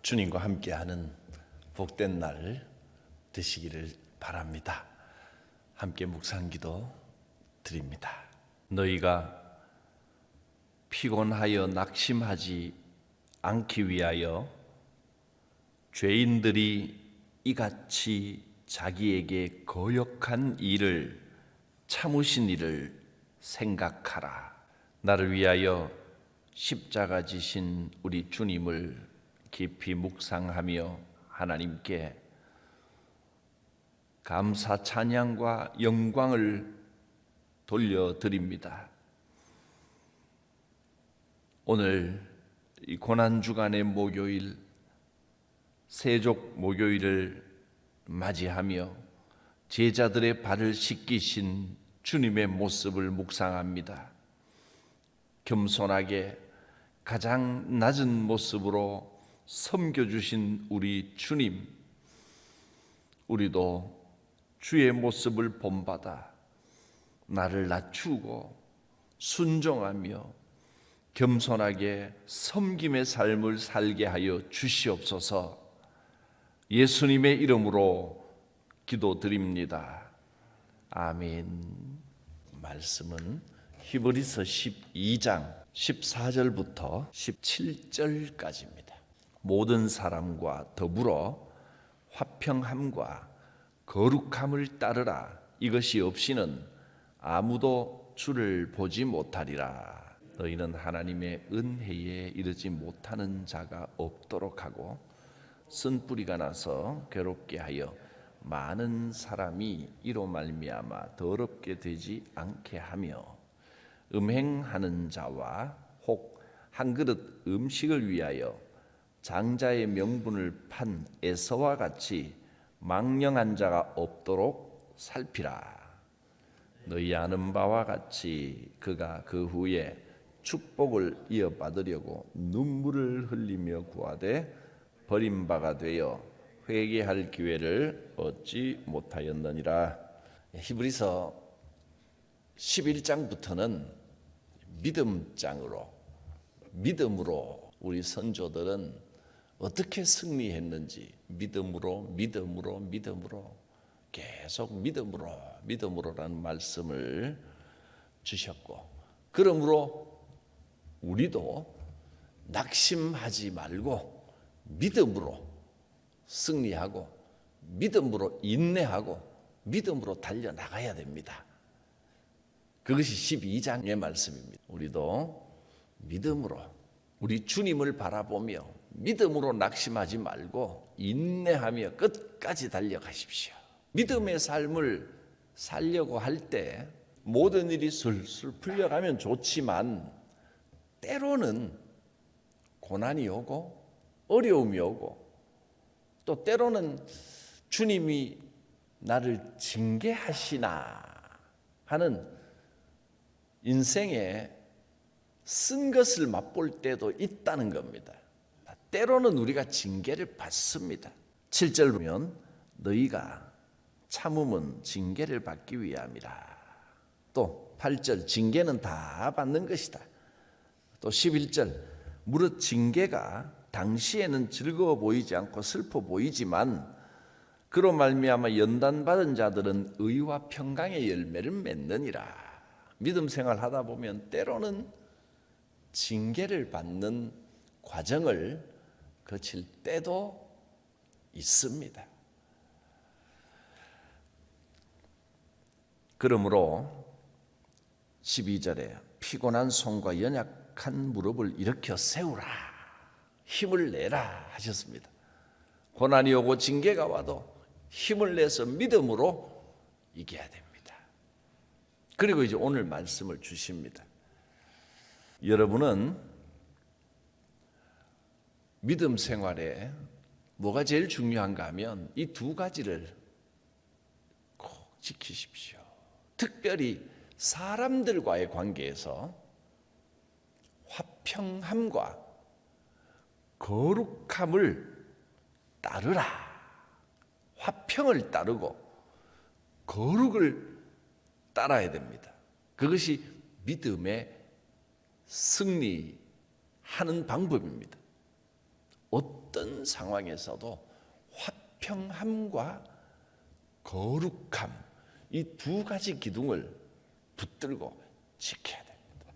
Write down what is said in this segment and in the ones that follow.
주님과 함께하는 복된 날 되시기를 바랍니다. 함께 묵상기도 드립니다. 너희가 피곤하여 낙심하지 않기 위하여 죄인들이 이같이 자기에게 거역한 일을 참으신 일을 생각하라. 나를 위하여 십자가 지신 우리 주님을 깊이 묵상하며 하나님께 감사 찬양과 영광을 돌려드립니다. 오늘 이 고난주간의 목요일, 세족 목요일을 맞이하며 제자들의 발을 씻기신 주님의 모습을 묵상합니다. 겸손하게 가장 낮은 모습으로 섬겨주신 우리 주님, 우리도 주의 모습을 본받아 나를 낮추고 순종하며 겸손하게 섬김의 삶을 살게 하여 주시옵소서. 예수님의 이름으로 기도드립니다. 아멘. 말씀은 히브리서 12장 14절부터 17절까지입니다. 모든 사람과 더불어 화평함과 거룩함을 따르라. 이것이 없이는 아무도 주를 보지 못하리라. 너희는 하나님의 은혜에 이르지 못하는 자가 없도록 하고 쓴뿌리가 나서 괴롭게 하여 많은 사람이 이로 말미암아 더럽게 되지 않게 하며 음행하는 자와 혹 한 그릇 음식을 위하여 장자의 명분을 판 에서와 같이 망령한 자가 없도록 살피라. 너희 아는 바와 같이 그가 그 후에 축복을 이어받으려고 눈물을 흘리며 구하되 버림바가 되어 회개할 기회를 얻지 못하였느니라. 히브리서 11장부터는 믿음으로 우리 선조들은 어떻게 승리했는지 믿음으로 계속 믿음으로라는 말씀을 주셨고, 그러므로 우리도 낙심하지 말고 믿음으로 승리하고 믿음으로 인내하고 믿음으로 달려나가야 됩니다. 그것이 12장의 말씀입니다. 우리도 믿음으로 우리 주님을 바라보며 믿음으로 낙심하지 말고 인내하며 끝까지 달려가십시오. 믿음의 삶을 살려고 할 때 모든 일이 술술 풀려가면 좋지만 때로는 고난이 오고 어려움이 오고 또 때로는 주님이 나를 징계하시나 하는 인생에 쓴 것을 맛볼 때도 있다는 겁니다. 때로는 우리가 징계를 받습니다. 7절 보면 너희가 참음은 징계를 받기 위함이라. 또 8절 징계는 다 받는 것이다. 또 11절 무릇 징계가 당시에는 즐거워 보이지 않고 슬퍼 보이지만 그로 말미암아 연단받은 자들은 의와 평강의 열매를 맺느니라. 믿음 생활 하다 보면 때로는 징계를 받는 과정을 거칠 때도 있습니다. 그러므로 12절에 피곤한 손과 연약한 무릎을 일으켜 세우라. 힘을 내라 하셨습니다. 고난이 오고 징계가 와도 힘을 내서 믿음으로 이겨야 됩니다. 그리고 이제 오늘 말씀을 주십니다. 여러분은 믿음 생활에 뭐가 제일 중요한가 하면 이 두 가지를 꼭 지키십시오. 특별히 사람들과의 관계에서 화평함과 거룩함을 따르라. 화평을 따르고 거룩을 따라야 됩니다. 그것이 믿음의 승리하는 방법입니다. 어떤 상황에서도 화평함과 거룩함, 이 두 가지 기둥을 붙들고 지켜야 됩니다.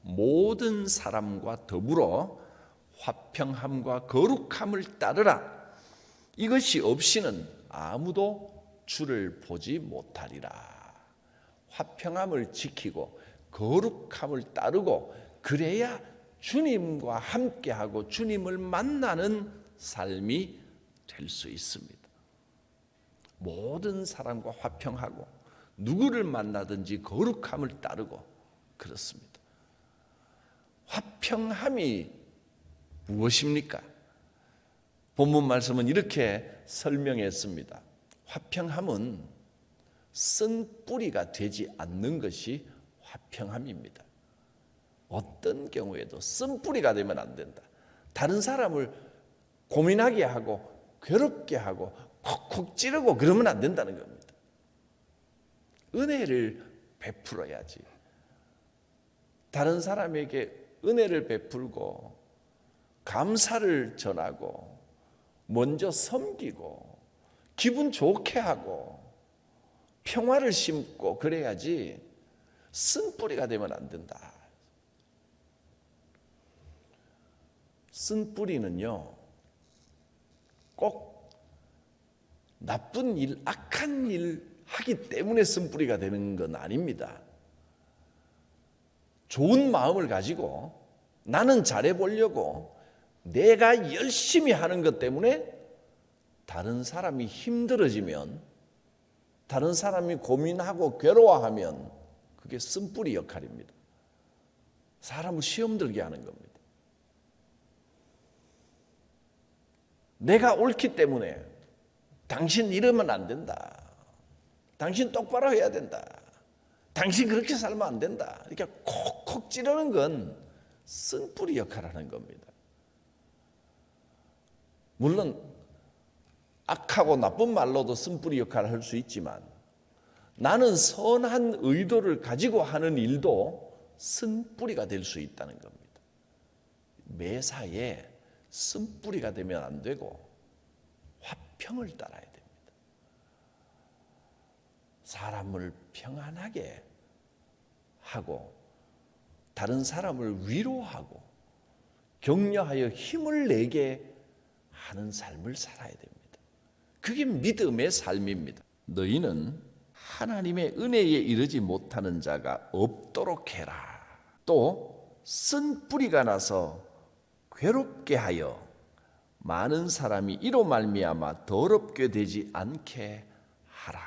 모든 사람과 더불어 화평함과 거룩함을 따르라. 이것이 없이는 아무도 주를 보지 못하리라. 화평함을 지키고 거룩함을 따르고 그래야 주님과 함께하고 주님을 만나는 삶이 될 수 있습니다. 모든 사람과 화평하고 누구를 만나든지 거룩함을 따르고 그렇습니다. 화평함이 무엇입니까? 본문 말씀은 이렇게 설명했습니다. 화평함은 쓴 뿌리가 되지 않는 것이 화평함입니다. 어떤 경우에도 쓴 뿌리가 되면 안 된다. 다른 사람을 고민하게 하고 괴롭게 하고 콕콕 찌르고 그러면 안 된다는 겁니다. 은혜를 베풀어야지. 다른 사람에게 은혜를 베풀고 감사를 전하고 먼저 섬기고 기분 좋게 하고 평화를 심고 그래야지 쓴 뿌리가 되면 안 된다. 쓴 뿌리는요, 꼭 나쁜 일, 악한 일 하기 때문에 쓴 뿌리가 되는 건 아닙니다. 좋은 마음을 가지고 나는 잘해보려고 내가 열심히 하는 것 때문에 다른 사람이 힘들어지면, 다른 사람이 고민하고 괴로워하면 그게 쓴뿌리 역할입니다. 사람을 시험 들게 하는 겁니다. 내가 옳기 때문에 당신 이러면 안 된다. 당신 똑바로 해야 된다. 당신 그렇게 살면 안 된다. 이렇게 콕콕 찌르는 건 쓴뿌리 역할을 하는 겁니다. 물론 악하고 나쁜 말로도 쓴뿌리 역할을 할 수 있지만 나는 선한 의도를 가지고 하는 일도 쓴뿌리가 될 수 있다는 겁니다. 매사에 쓴뿌리가 되면 안 되고 화평을 따라야 됩니다. 사람을 평안하게 하고 다른 사람을 위로하고 격려하여 힘을 내게 하는 삶을 살아야 됩니다. 그게 믿음의 삶입니다. 너희는 하나님의 은혜에 이르지 못하는 자가 없도록 해라. 또 쓴 뿌리가 나서 괴롭게 하여 많은 사람이 이로 말미암아 더럽게 되지 않게 하라.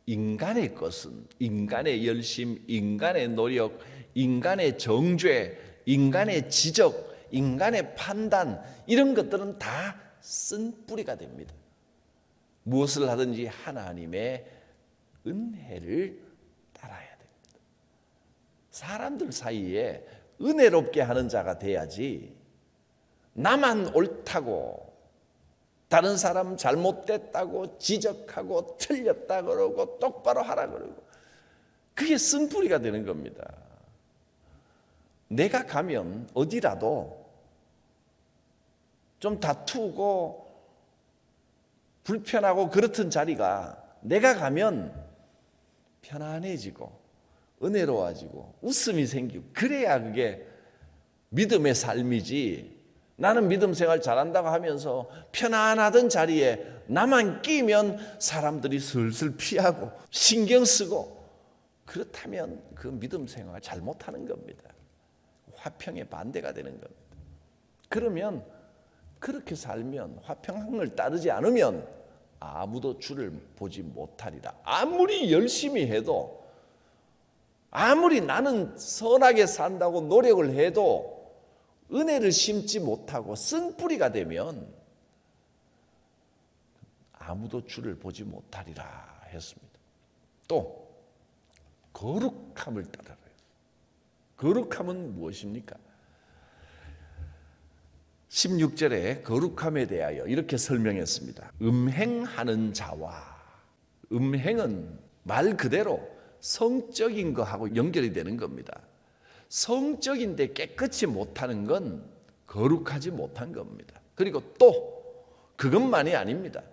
인간의 것은 인간의 열심, 인간의 노력, 인간의 정죄, 인간의 지적, 인간의 판단, 이런 것들은 다 쓴 뿌리가 됩니다. 무엇을 하든지 하나님의 은혜를 따라야 됩니다. 사람들 사이에 은혜롭게 하는 자가 돼야지 나만 옳다고 다른 사람 잘못됐다고 지적하고 틀렸다 그러고 똑바로 하라 그러고 그게 쓴뿌리가 되는 겁니다. 내가 가면 어디라도 좀 다투고 불편하고 그렇던 자리가 내가 가면 편안해지고 은혜로워지고 웃음이 생기고 그래야 그게 믿음의 삶이지. 나는 믿음 생활 잘한다고 하면서 편안하던 자리에 나만 끼면 사람들이 슬슬 피하고 신경 쓰고 그렇다면 그 믿음 생활 잘못하는 겁니다. 화평의 반대가 되는 겁니다. 그러면 그렇게 살면 화평함을 따르지 않으면 아무도 주를 보지 못하리라. 아무리 열심히 해도 아무리 나는 선하게 산다고 노력을 해도 은혜를 심지 못하고 쓴 뿌리가 되면 아무도 주를 보지 못하리라 했습니다. 또 거룩함을 따르라. 거룩함은 무엇입니까? 16절에 거룩함에 대하여 이렇게 설명했습니다. 음행하는 자와, 음행은 말 그대로 성적인 것하고 연결이 되는 겁니다. 성적인데 깨끗이 못하는 건 거룩하지 못한 겁니다. 그리고 또 그것만이 아닙니다.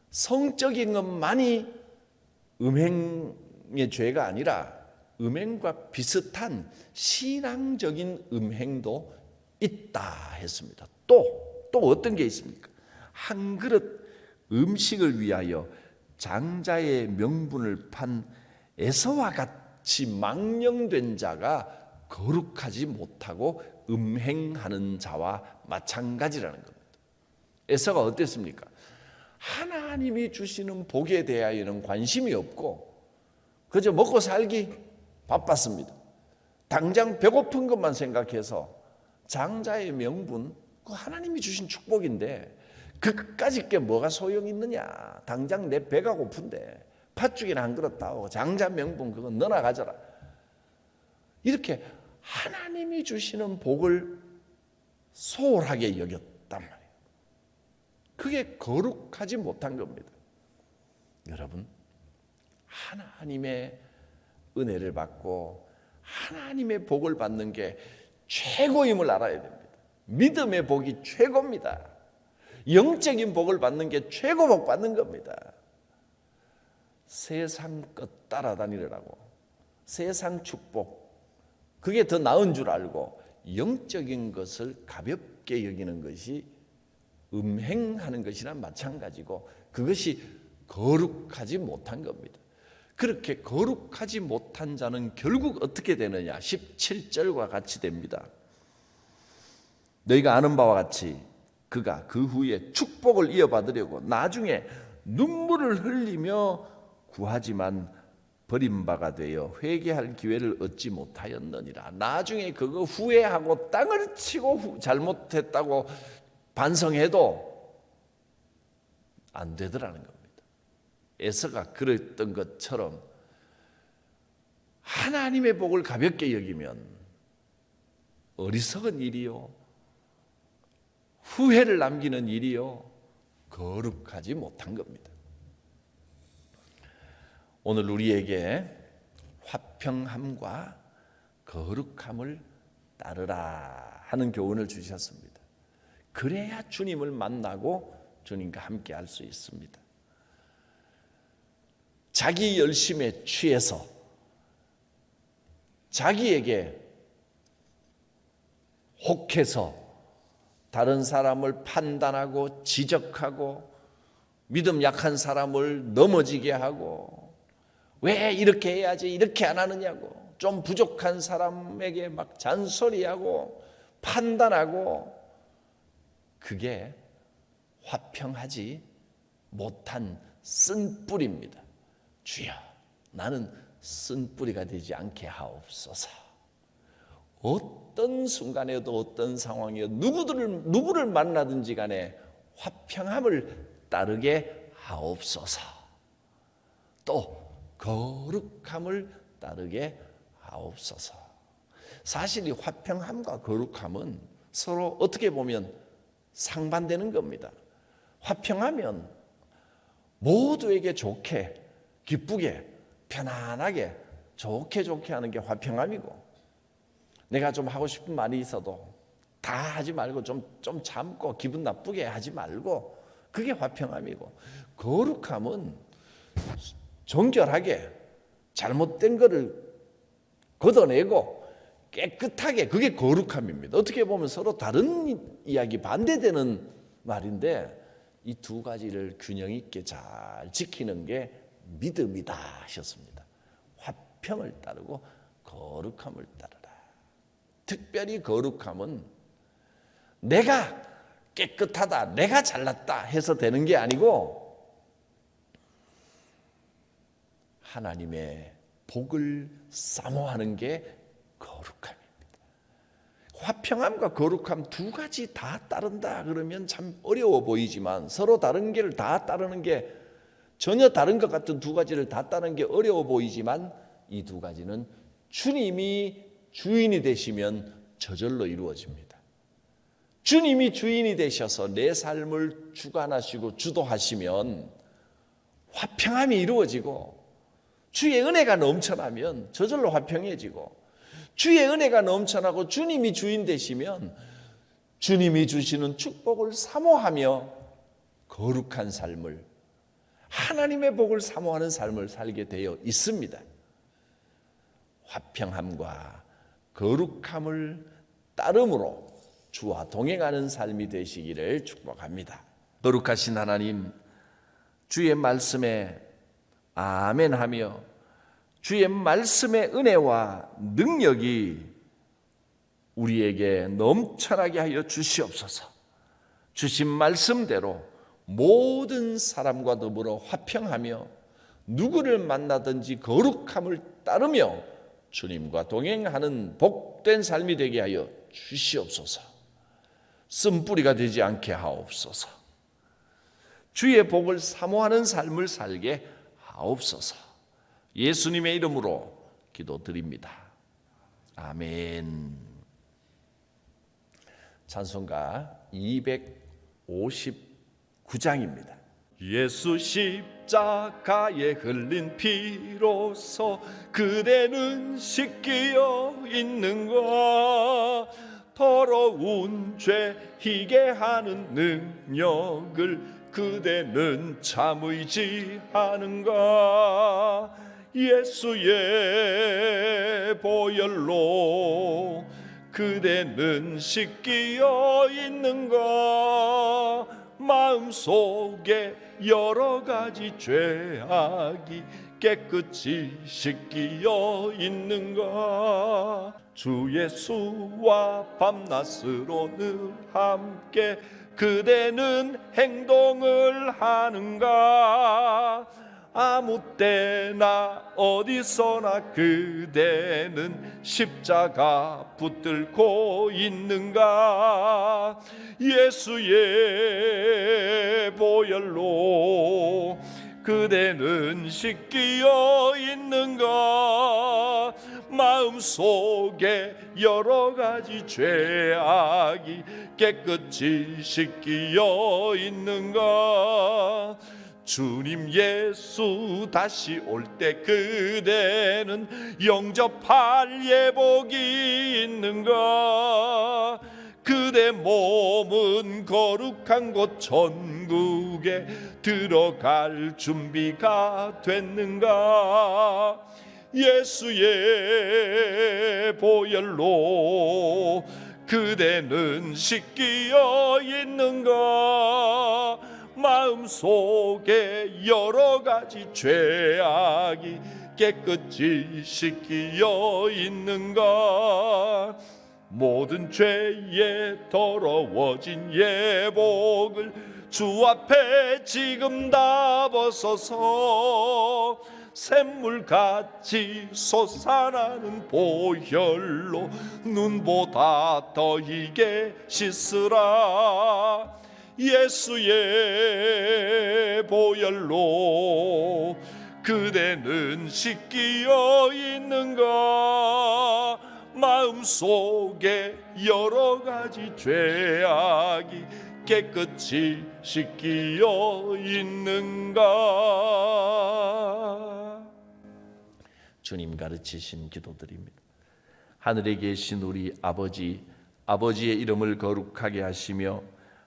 성적인 것만이 음행의 죄가 아니라 음행과 비슷한 신앙적인 음행도 있다 했습니다. 또 어떤 게 있습니까? 한 그릇 음식을 위하여 장자의 명분을 판 에서와 같이 망령된 자가 거룩하지 못하고 음행하는 자와 마찬가지라는 겁니다. 에서가 어땠습니까? 하나님이 주시는 복에 대하여는 관심이 없고 그저 먹고 살기 바빴습니다. 당장 배고픈 것만 생각해서 장자의 명분, 그 하나님이 주신 축복인데 그까짓 게 뭐가 소용이 있느냐. 당장 내 배가 고픈데 팥죽이나 한 그릇 따오. 장자 명분 그거 너나 가져라. 이렇게 하나님이 주시는 복을 소홀하게 여겼단 말이에요. 그게 거룩하지 못한 겁니다. 여러분, 하나님의 은혜를 받고 하나님의 복을 받는 게 최고임을 알아야 됩니다. 믿음의 복이 최고입니다. 영적인 복을 받는 게 최고 복 받는 겁니다. 세상 것 따라다니려고 세상 축복 그게 더 나은 줄 알고 영적인 것을 가볍게 여기는 것이 음행하는 것이나 마찬가지고 그것이 거룩하지 못한 겁니다. 그렇게 거룩하지 못한 자는 결국 어떻게 되느냐? 17절과 같이 됩니다. 너희가 아는 바와 같이 그가 그 후에 축복을 이어받으려고 나중에 눈물을 흘리며 구하지만 버림바가 되어 회개할 기회를 얻지 못하였느니라. 나중에 그거 후회하고 땅을 치고 잘못했다고 반성해도 안 되더라는 겁니다. 에서가 그랬던 것처럼 하나님의 복을 가볍게 여기면 어리석은 일이요, 후회를 남기는 일이요, 거룩하지 못한 겁니다. 오늘 우리에게 화평함과 거룩함을 따르라 하는 교훈을 주셨습니다. 그래야 주님을 만나고 주님과 함께 할 수 있습니다. 자기 열심에 취해서 자기에게 혹해서 다른 사람을 판단하고 지적하고 믿음 약한 사람을 넘어지게 하고 왜 이렇게 해야지 이렇게 안 하느냐고 좀 부족한 사람에게 막 잔소리하고 판단하고 그게 화평하지 못한 쓴뿌리입니다. 주여 나는 쓴뿌리가 되지 않게 하옵소서. 어떤 순간에도 어떤 상황이어도 누구를 만나든지 간에 화평함을 따르게 하옵소서. 또 거룩함을 따르게 하옵소서. 사실 이 화평함과 거룩함은 서로 어떻게 보면 상반되는 겁니다. 화평하면 모두에게 좋게 기쁘게 편안하게 좋게 하는 게 화평함이고 내가 좀 하고 싶은 말이 있어도 다 하지 말고 좀 참고 기분 나쁘게 하지 말고 그게 화평함이고 거룩함은 정결하게 잘못된 거를 걷어내고 깨끗하게 그게 거룩함입니다. 어떻게 보면 서로 다른 이야기 반대되는 말인데 이 두 가지를 균형 있게 잘 지키는 게 믿음이다 하셨습니다. 화평을 따르고 거룩함을 따르라. 특별히 거룩함은 내가 깨끗하다, 내가 잘났다 해서 되는 게 아니고 하나님의 복을 사모하는 게 거룩함입니다. 화평함과 거룩함 두 가지 다 따른다 그러면 참 어려워 보이지만 서로 다른 게를 다 따르는 게 전혀 다른 것 같은 두 가지를 다 따르는 게 어려워 보이지만 이 두 가지는 주님이 주인이 되시면 저절로 이루어집니다. 주님이 주인이 되셔서 내 삶을 주관하시고 주도하시면 화평함이 이루어지고 주의 은혜가 넘쳐나면 저절로 화평해지고 주의 은혜가 넘쳐나고 주님이 주인 되시면 주님이 주시는 축복을 사모하며 거룩한 삶을, 하나님의 복을 사모하는 삶을 살게 되어 있습니다. 화평함과 거룩함을 따름으로 주와 동행하는 삶이 되시기를 축복합니다. 거룩하신 하나님, 주의 말씀에 아멘하며 주의 말씀의 은혜와 능력이 우리에게 넘쳐나게 하여 주시옵소서. 주신 말씀대로 모든 사람과 더불어 화평하며 누구를 만나든지 거룩함을 따르며 주님과 동행하는 복된 삶이 되게 하여 주시옵소서. 쓴뿌리가 되지 않게 하옵소서. 주의 복을 사모하는 삶을 살게 하옵소서. 예수님의 이름으로 기도드립니다. 아멘. 찬송가 259장입니다. 예수 십자가에 흘린 피로써 그대는 씻기어 있는가? 더러운 죄 희게 하는 능력을 그대는 참 의지하는가? 예수의 보혈로 그대는 씻기어 있는가? 마음속에 여러 가지 죄악이 깨끗이 씻기어 있는가? 주 예수와 밤낮으로 늘 함께 그대는 행동을 하는가? 아무 때나 어디서나 그대는 십자가 붙들고 있는가? 예수의 보혈로 그대는 씻기어 있는가? 마음속에 여러 가지 죄악이 깨끗이 씻기어 있는가? 주님 예수 다시 올 때 그대는 영접할 예복이 있는가? 그대 몸은 거룩한 곳 천국에 들어갈 준비가 됐는가? 예수의 보혈로 그대는 씻기어 있는가? 마음속에 여러 가지 죄악이 깨끗이 씻기어 있는가? 모든 죄에 더러워진 예복을 주 앞에 지금 다 벗어서 샘물같이 솟아나는 보혈로 눈보다 더 희게 씻으라. 예수의 보혈로 그대는 씻기어 있는가? 마음속에 여러 가지 죄악이 깨끗이 씻기어 있는가? 주님 가르치신 기도드립니다. 하늘에 계신 우리 아버지, 아버지의 이름을 거룩하게 하시며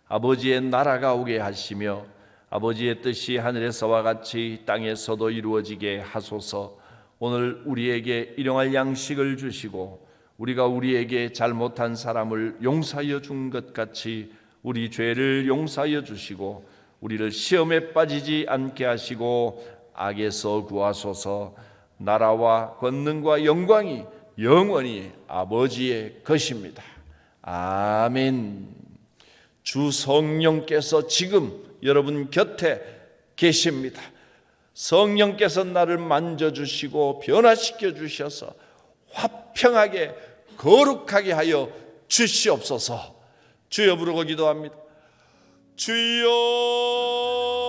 아버지의 나라가 오게 하시며 아버지의 뜻이 하늘에서와 같이 땅에서도 이루어지게 하소서. 오늘 우리에게 일용할 양식을 주시고 우리가 우리에게 잘못한 사람을 용서하여 준 것 같이 우리 죄를 용서하여 주시고 우리를 시험에 빠지지 않게 하시고 악에서 구하소서. 나라와 권능과 영광이 영원히 아버지의 것입니다. 아멘. 주 성령께서 지금 여러분 곁에 계십니다. 성령께서 나를 만져주시고 변화시켜 주셔서 화평하게 거룩하게 하여 주시옵소서. 주여 부르고 기도합니다. 주여